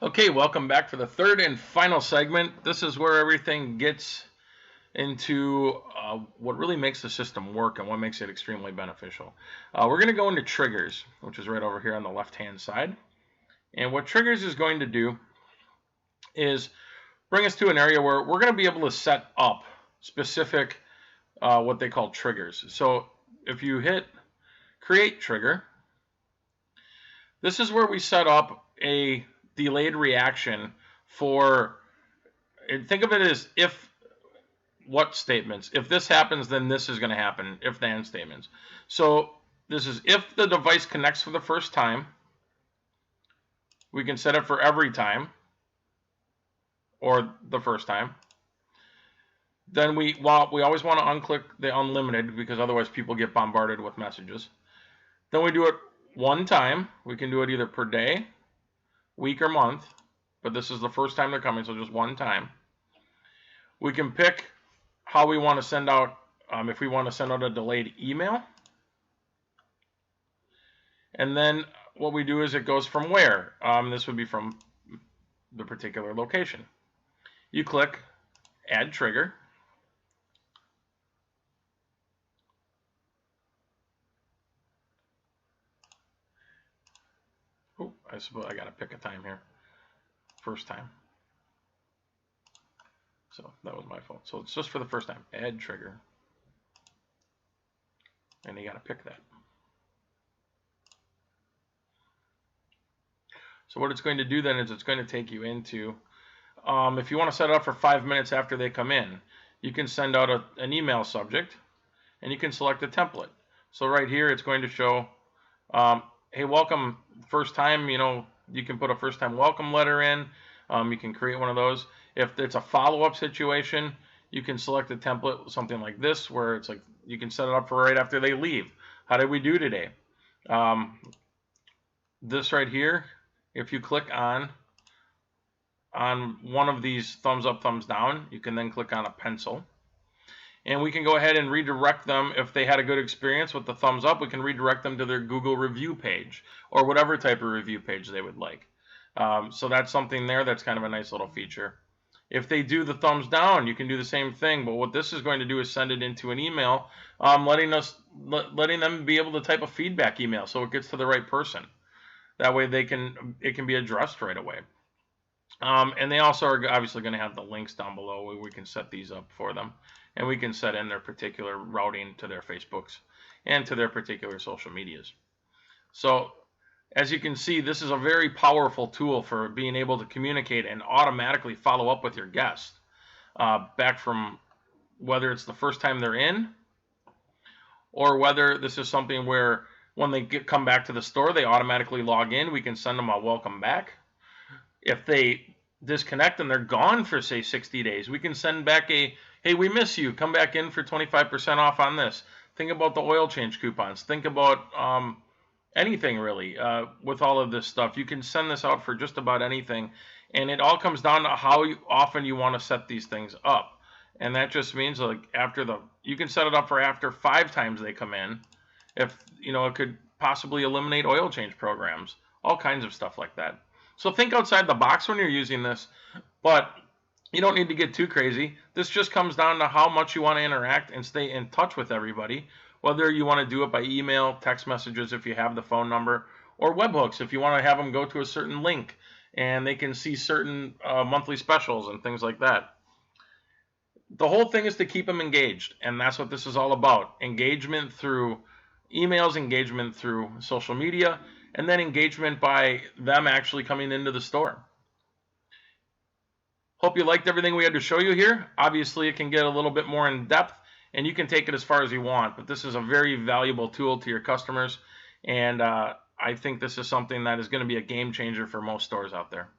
Okay, welcome back for the third and final segment. This is where everything gets into what really makes the system work and what makes it extremely beneficial. We're going to go into triggers, which is right over here on the left-hand side. And what triggers is going to do is bring us to an area where we're going to be able to set up specific what they call triggers. So if you hit create trigger, this is where we set up a delayed reaction for, think of it as if what statements. If this happens, then this is going to happen, if then statements. So this is if the device connects for the first time. We can set it for every time or the first time. Then we always want to unclick the unlimited because otherwise people get bombarded with messages. Then we do it one time. We can do it either per day, week, or month, but this is the first time they're coming, so just one time. We can pick how we want to send out, if we want to send out a delayed email. And then what we do is it goes from where? This would be from the particular location. You click add trigger. Oh, I suppose I got to pick a time here. First time. So that was my fault. So it's just for the first time. Add trigger. And you got to pick that. So what it's going to do then is it's going to take you into, if you want to set it up for 5 minutes after they come in, you can send out an email subject and you can select a template. So right here it's going to show, hey, welcome, first time, you can put a first time welcome letter in. You can create one of those. If it's a follow-up situation, you can select a template, something like this, where it's like you can set it up for right after they leave. How did we do today? This right here, if you click on one of these thumbs up, thumbs down, you can then click on a pencil. And we can go ahead and redirect them. If they had a good experience with the thumbs up, we can redirect them to their Google review page or whatever type of review page they would like. So that's something there that's kind of a nice little feature. If they do the thumbs down, you can do the same thing. But what this is going to do is send it into an email, letting them be able to type a feedback email so it gets to the right person. That way it can be addressed right away. And they also are obviously going to have the links down below where we can set these up for them. And we can set in their particular routing to their Facebooks and to their particular social medias. So as you can see, this is a very powerful tool for being able to communicate and automatically follow up with your guests. Back from whether it's the first time they're in or whether this is something where when they come back to the store, they automatically log in. We can send them a welcome back. If they disconnect and they're gone for, say, 60 days, we can send back a, hey, we miss you. Come back in for 25% off on this. Think about the oil change coupons. Think about anything really with all of this stuff. You can send this out for just about anything. And it all comes down to how often you want to set these things up. And that just means like you can set it up for after 5 times they come in. If, it could possibly eliminate oil change programs, all kinds of stuff like that. So think outside the box when you're using this, but you don't need to get too crazy. This just comes down to how much you want to interact and stay in touch with everybody, whether you want to do it by email, text messages if you have the phone number, or webhooks if you want to have them go to a certain link and they can see certain monthly specials and things like that. The whole thing is to keep them engaged, and that's what this is all about. Engagement through emails, engagement through social media, and then engagement by them actually coming into the store. Hope you liked everything we had to show you here. Obviously, it can get a little bit more in depth, and you can take it as far as you want, but this is a very valuable tool to your customers, and I think this is something that is going to be a game changer for most stores out there.